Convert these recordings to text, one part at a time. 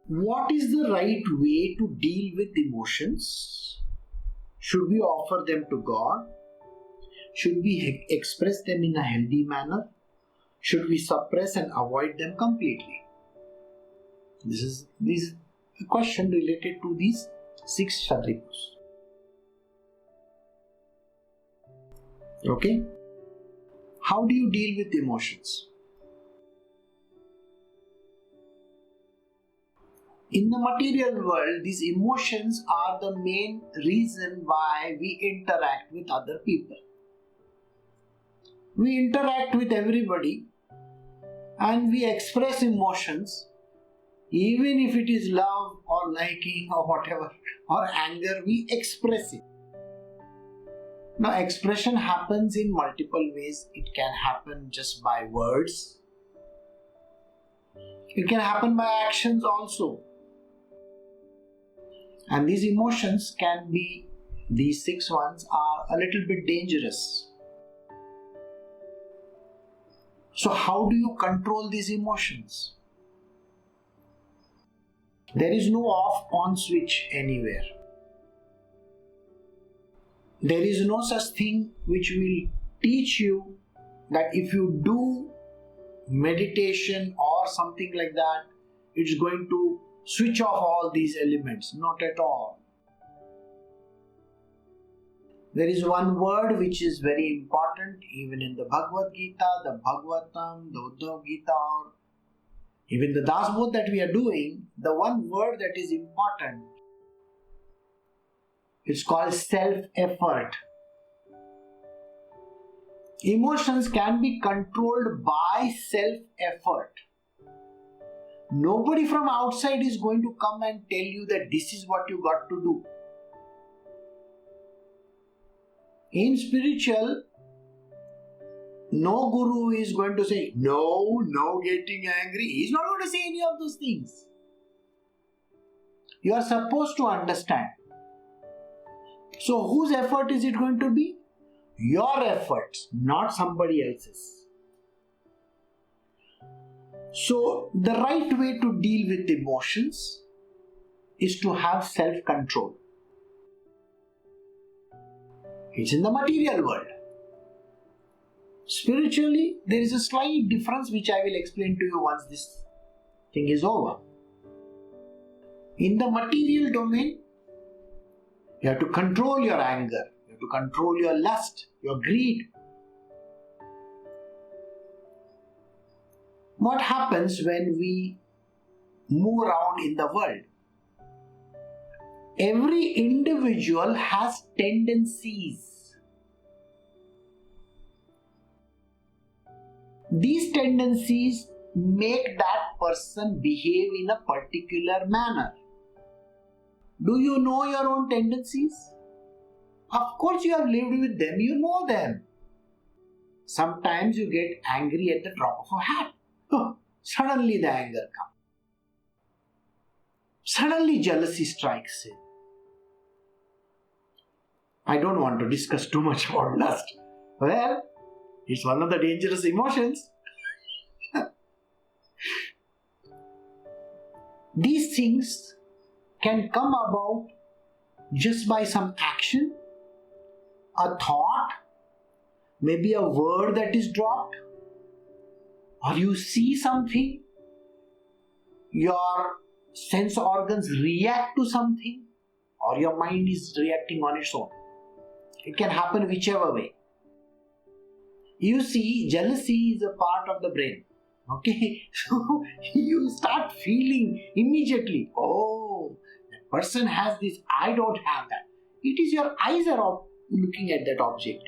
what is the right way to deal with emotions? Should we offer them to God? Should we express them in a healthy manner? Should we suppress and avoid them completely? This is a question related to these 6 Kshatriyas. Okay? How do you deal with emotions? In the material world, these emotions are the main reason why we interact with other people. We interact with everybody and we express emotions, even if it is love or liking or whatever, or anger, we express it. Now, expression happens in multiple ways. It can happen just by words. It can happen by actions also. And these emotions can be, these 6 ones are a little bit dangerous. So how do you control these emotions? There is no off-on switch anywhere. There is no such thing which will teach you that if you do meditation or something like that, it's going to switch off all these elements. Not at all. There is one word which is very important even in the Bhagavad Gita, the Bhagavatam, the Uddhav Gita, or even the Dasbodh that we are doing. The one word that is important, it's called self-effort. Emotions can be controlled by self-effort. Nobody from outside is going to come and tell you that this is what you got to do. In spiritual, no guru is going to say, no getting angry. He's not going to say any of those things. You are supposed to understand. So whose effort is it going to be? Your efforts, not somebody else's. So the right way to deal with emotions is to have self-control. It's in the material world. Spiritually, there is a slight difference which I will explain to you once this thing is over. In the material domain, you have to control your anger, you have to control your lust, your greed. What happens when we move around in the world? Every individual has tendencies. These tendencies make that person behave in a particular manner. Do you know your own tendencies? Of course you have lived with them, you know them. Sometimes you get angry at the drop of a hat. Suddenly the anger comes. Suddenly jealousy strikes in. I don't want to discuss too much about lust. Well, it's one of the dangerous emotions. These things can come about just by some action, a thought, maybe a word that is dropped, or you see something, your sense organs react to something, or your mind is reacting on its own. It can happen whichever way. You see, jealousy is a part of the brain. Okay, so you start feeling immediately, oh, that person has this, I don't have that. It is your eyes are looking at that object.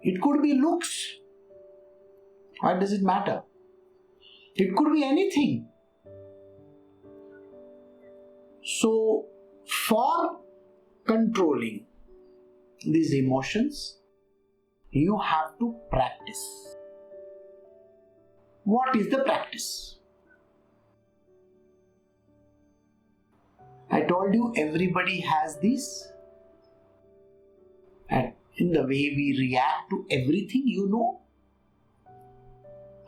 It could be looks. Why does it matter? It could be anything. So, for controlling these emotions, you have to practice. What is the practice? I told you everybody has this. And in the way we react to everything, you know.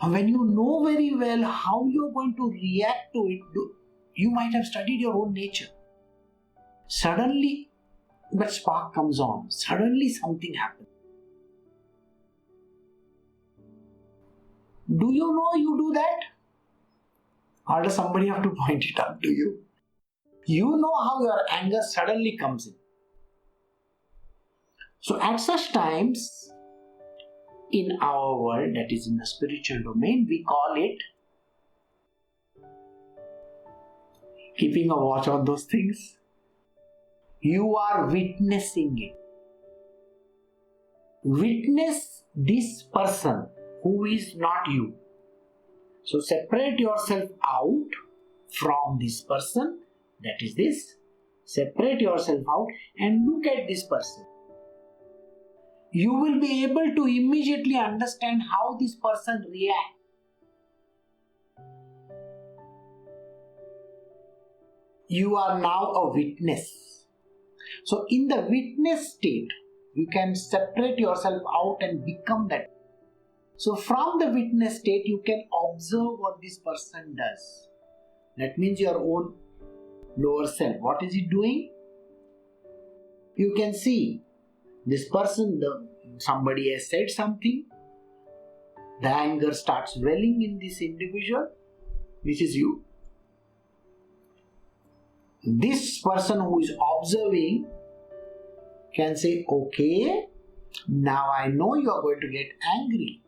And when you know very well how you're going to react to it, You might have studied your own nature. Suddenly, that spark comes on. Suddenly something happens. Do you know you do that? Or does somebody have to point it out to you? You know how your anger suddenly comes in. So at such times, in our world, that is in the spiritual domain, we call it keeping a watch on those things. You are witnessing it. Witness this person who is not you. So separate yourself out from this person, that is this. Separate yourself out and look at this person. You will be able to immediately understand how this person reacts. You are now a witness. So in the witness state, you can separate yourself out and become that. So from the witness state, you can observe what this person does. That means your own lower self. What is he doing? You can see this person, somebody has said something. The anger starts welling in this individual, which is you. This person who is observing can say, okay, now I know you are going to get angry.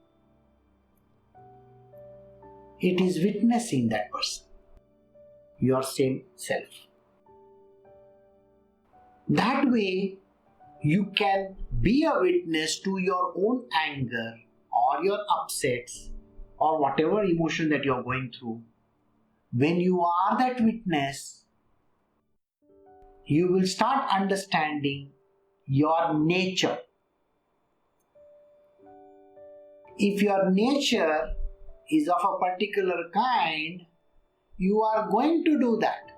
It is witnessing that person, your same self. That way, you can be a witness to your own anger or your upsets or whatever emotion that you are going through. When you are that witness, you will start understanding your nature. If your nature is of a particular kind, you are going to do that.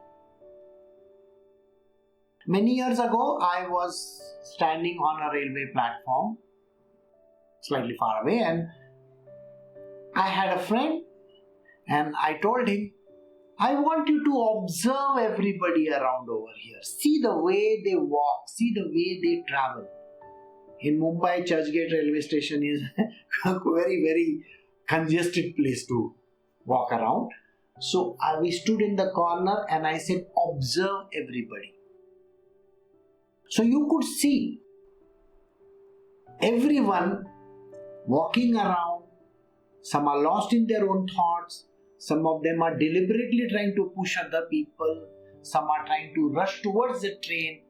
Many years ago, I was standing on a railway platform, slightly far away, and I had a friend, and I told him, I want you to observe everybody around over here. See the way they walk, see the way they travel. In Mumbai, Churchgate railway station is a very, very congested place to walk around. So we stood in the corner and I said, observe everybody. So you could see everyone walking around. Some are lost in their own thoughts. Some of them are deliberately trying to push other people. Some are trying to rush towards the train.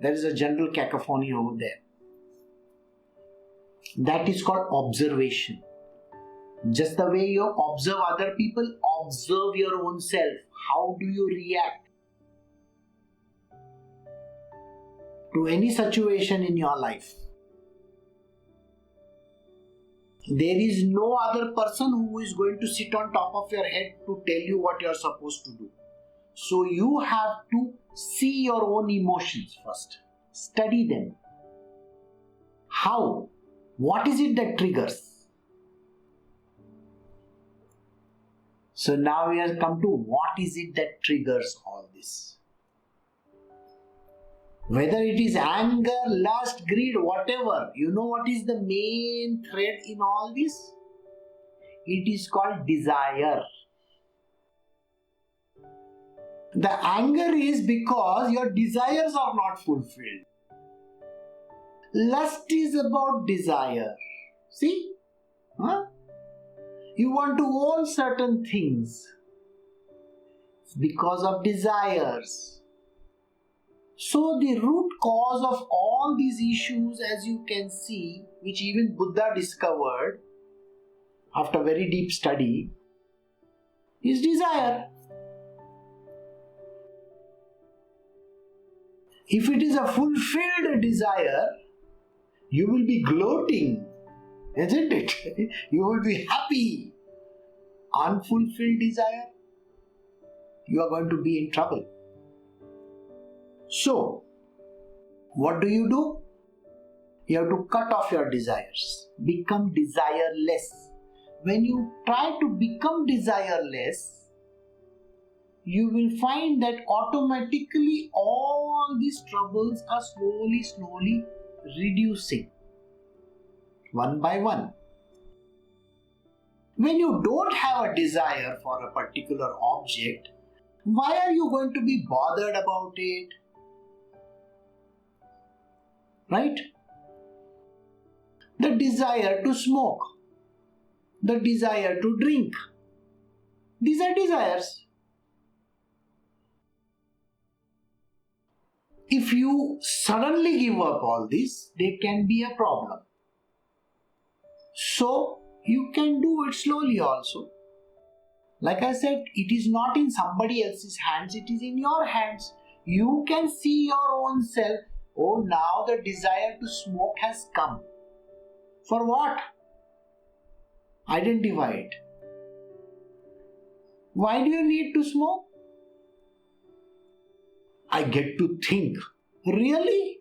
There is a general cacophony over there. That is called observation. Just the way you observe other people, observe your own self. How do you react to any situation in your life? There is no other person who is going to sit on top of your head to tell you what you are supposed to do. So you have to see your own emotions first. Study them. How? What is it that triggers? So now we have come to what is it that triggers all this. Whether it is anger, lust, greed, whatever, you know what is the main thread in all this? It is called desire. The anger is because your desires are not fulfilled. Lust is about desire. See? You want to own certain things. It's because of desires. So the root cause of all these issues, as you can see, which even Buddha discovered after very deep study, is desire. If it is a fulfilled desire, you will be gloating, isn't it? You will be happy. Unfulfilled desire, you are going to be in trouble. So, what do? You have to cut off your desires. Become desireless. When you try to become desireless, you will find that automatically all these troubles are slowly reducing one by one. When you don't have a desire for a particular object, why are you going to be bothered about it? Right? The desire to smoke, the desire to drink, these are desires. If you suddenly give up all this, there can be a problem. So, you can do it slowly also. Like I said, it is not in somebody else's hands, it is in your hands. You can see your own self. Oh, now the desire to smoke has come. For what? Identify it. Why do you need to smoke? I get to think. Really?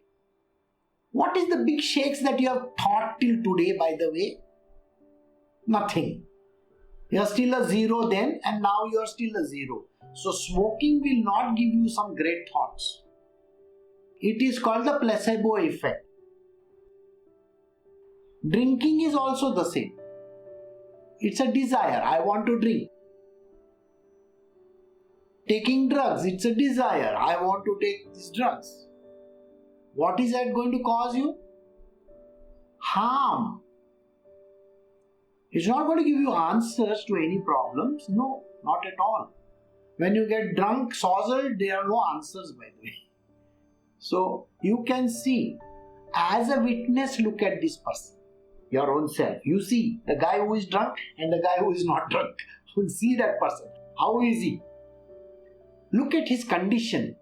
What is the big shakes that you have thought till today, by the way? Nothing. You are still a zero then, and now you are still a zero. So smoking will not give you some great thoughts. It is called the placebo effect. Drinking is also the same. It's a desire. I want to drink. Taking drugs, it's a desire. I want to take these drugs. What is that going to cause you? Harm. It's not going to give you answers to any problems. No, not at all. When you get drunk, sozzled, there are no answers, by the way. So you can see, as a witness, look at this person, your own self. You see the guy who is drunk and the guy who is not drunk. You see that person. How is he? Look at his condition.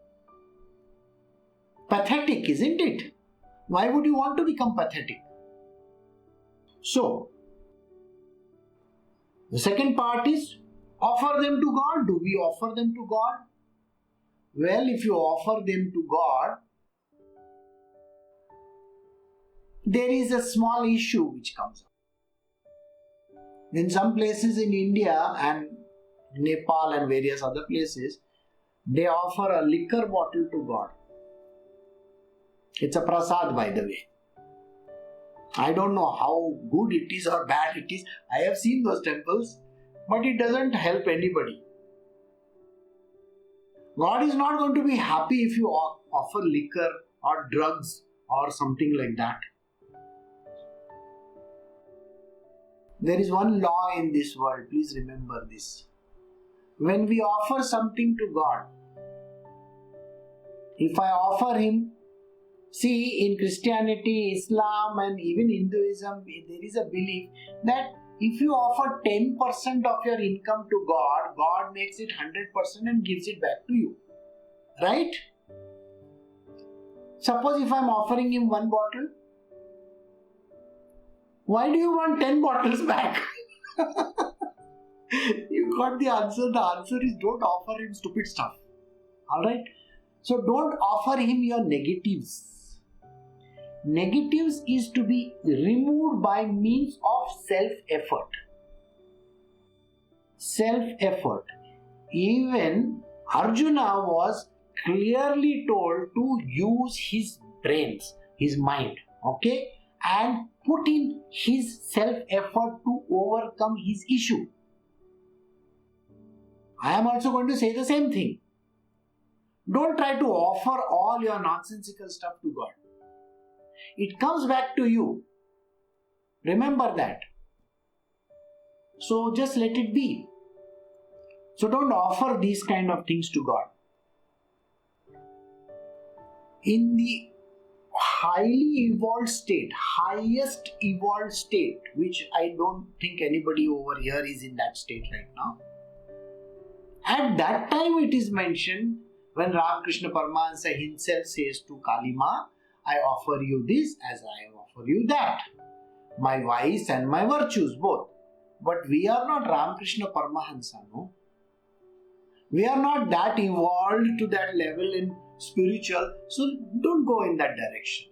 Pathetic, isn't it? Why would you want to become pathetic? So, the second part is offer them to God. Do we offer them to God? Well, if you offer them to God, there is a small issue which comes up. In some places in India and Nepal and various other places, they offer a liquor bottle to God. It's a prasad, by the way. I don't know how good it is or bad it is. I have seen those temples, but it doesn't help anybody. God is not going to be happy if you offer liquor or drugs or something like that. There is one law in this world, please remember this. When we offer something to God, if I offer Him, see, in Christianity, Islam and even Hinduism, there is a belief that if you offer 10% of your income to God, God makes it 100% and gives it back to you. Right? Suppose if I am offering Him one bottle, why do you want 10 bottles back? You got the answer. The answer is don't offer Him stupid stuff. Alright? So don't offer Him your negatives. Negatives is to be removed by means of self-effort. Self-effort. Even Arjuna was clearly told to use his brains, his mind, okay, and put in his self-effort to overcome his issue. I am also going to say the same thing. Don't try to offer all your nonsensical stuff to God. It comes back to you. Remember that. So just let it be. So don't offer these kind of things to God. In the highly evolved state, highest evolved state, which I don't think anybody over here is in that state right now. At that time it is mentioned when Ramakrishna Paramahansa himself says to Kalima, I offer you this as I offer you that. My vice and my virtues both. But we are not Ramakrishna Paramahansa, no? We are not that evolved to that level in spiritual, so don't go in that direction.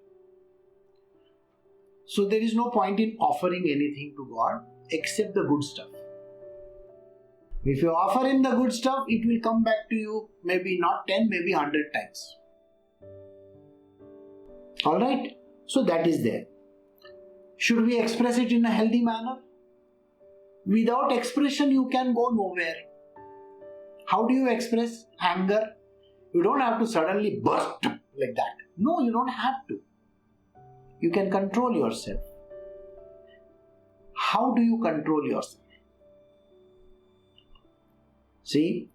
So there is no point in offering anything to God except the good stuff. If you offer him the good stuff, it will come back to you maybe not 10, maybe 100 times. Alright? So that is there. Should we express it in a healthy manner? Without expression, you can go nowhere. How do you express anger? You don't have to suddenly burst like that. No, you don't have to. You can control yourself. How do you control yourself? See,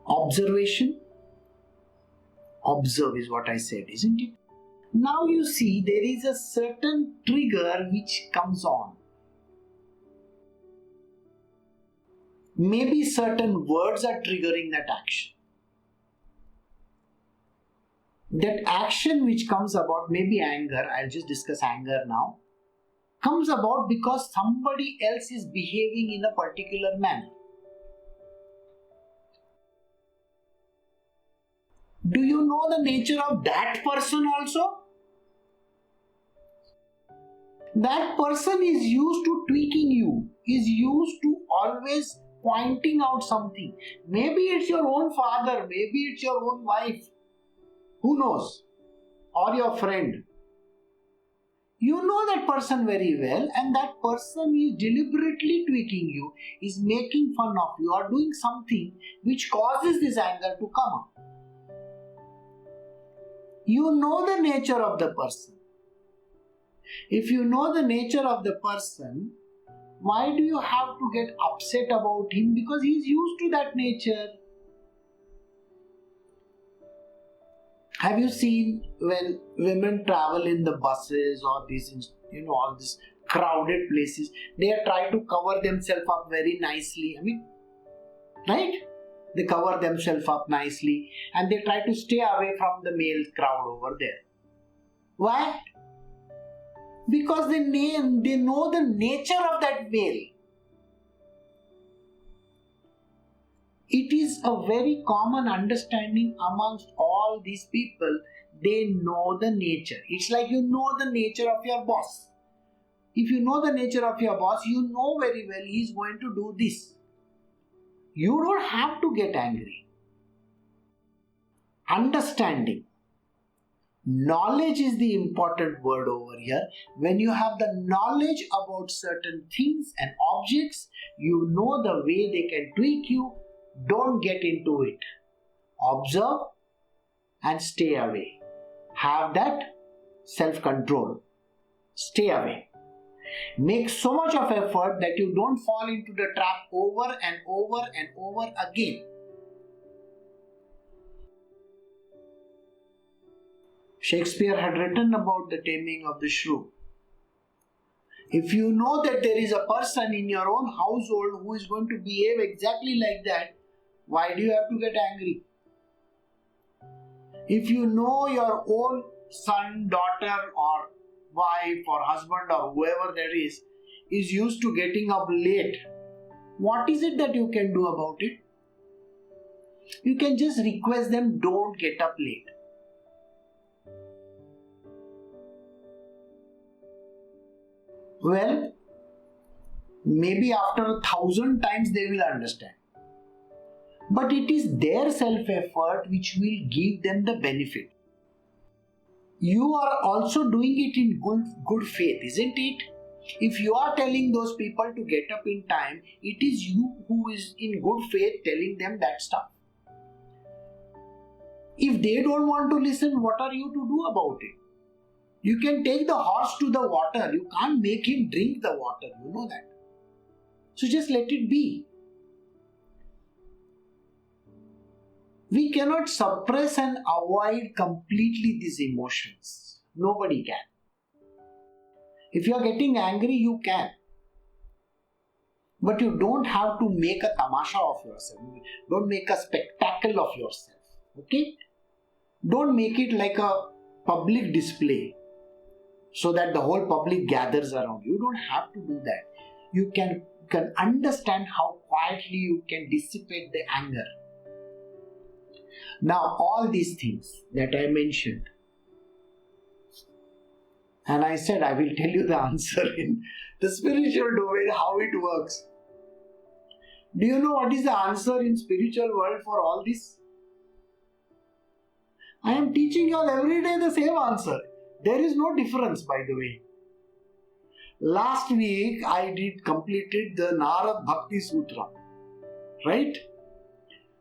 observation. Observe is what I said, isn't it? Now you see there is a certain trigger which comes on. Maybe certain words are triggering that action. That action which comes about, maybe anger, I'll just discuss anger now, comes about because somebody else is behaving in a particular manner. Do you know the nature of that person also? That person is used to tweaking you, is used to always pointing out something. Maybe it's your own father, maybe it's your own wife. Who knows? Or your friend. You know that person very well, and that person is deliberately tweaking you, is making fun of you, or doing something which causes this anger to come up. You know the nature of the person. If you know the nature of the person, why do you have to get upset about him? Because he is used to that nature. Have you seen when women travel in the buses or these, all these crowded places, they try to cover themselves up very nicely? Right? They cover themselves up nicely and they try to stay away from the male crowd over there. Why? Because they know the nature of that male. It is a very common understanding amongst all these people. They know the nature. It's like you know the nature of your boss. If you know the nature of your boss, you know very well he is going to do this. You don't have to get angry. Understanding. Knowledge is the important word over here. When you have the knowledge about certain things and objects, you know the way they can tweak you. Don't get into it. Observe and stay away. Have that self-control. Stay away. Make so much of effort that you don't fall into the trap over and over and over again. Shakespeare had written about the taming of the shrew. If you know that there is a person in your own household who is going to behave exactly like that, why do you have to get angry? If you know your own son, daughter or wife or husband or whoever there is used to getting up late, what is it that you can do about it? You can just request them, don't get up late. Well, maybe after 1,000 times they will understand. But it is their self-effort which will give them the benefit. You are also doing it in good faith, isn't it? If you are telling those people to get up in time, it is you who is in good faith telling them that stuff. If they don't want to listen, what are you to do about it? You can take the horse to the water. You can't make him drink the water. You know that. So just let it be. We cannot suppress and avoid completely these emotions. Nobody can. If you are getting angry, you can. But you don't have to make a tamasha of yourself. Don't make a spectacle of yourself. Okay? Don't make it like a public display so that the whole public gathers around. You don't have to do that. You can understand how quietly you can dissipate the anger. Now, all these things that I mentioned, and I said I will tell you the answer in the spiritual domain, how it works. Do you know what is the answer in spiritual world for all this? I am teaching you all every day the same answer. There is no difference, by the way. Last week I completed the Narad Bhakti Sutra. Right?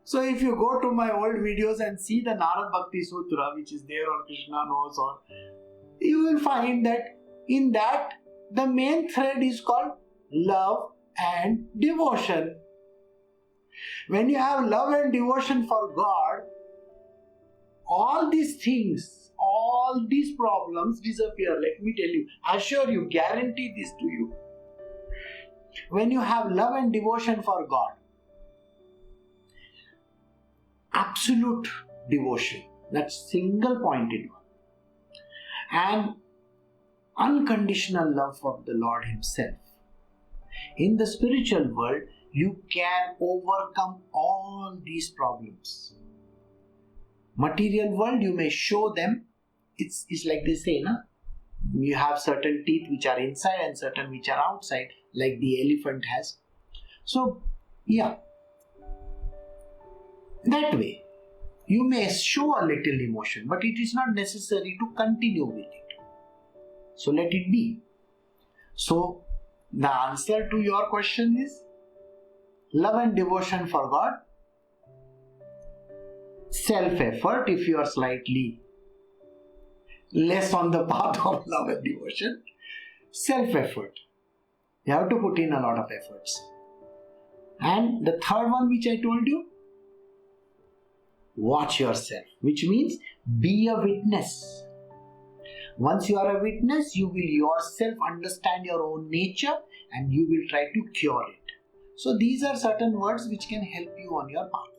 So if you go to my old videos and see the Narad Bhakti Sutra, which is there on Krishna Knows, or you will find that in that the main thread is called love and devotion. When you have love and devotion for God, all these things, all these problems disappear. Let me tell you, I assure you, guarantee this to you. When you have love and devotion for God, absolute devotion, that's single pointed one, and unconditional love for the Lord Himself, in the spiritual world, you can overcome all these problems. Material world, you may show them. It's like they say, na? You have certain teeth which are inside and certain which are outside, like the elephant has. So, yeah, that way, you may show a little emotion, but it is not necessary to continue with it. So let it be. So, the answer to your question is love and devotion for God, self-effort if you are slightly less on the path of love and devotion, self-effort. You have to put in a lot of efforts. And the third one which I told you, watch yourself, which means be a witness. Once you are a witness, you will yourself understand your own nature and you will try to cure it. So these are certain words which can help you on your path.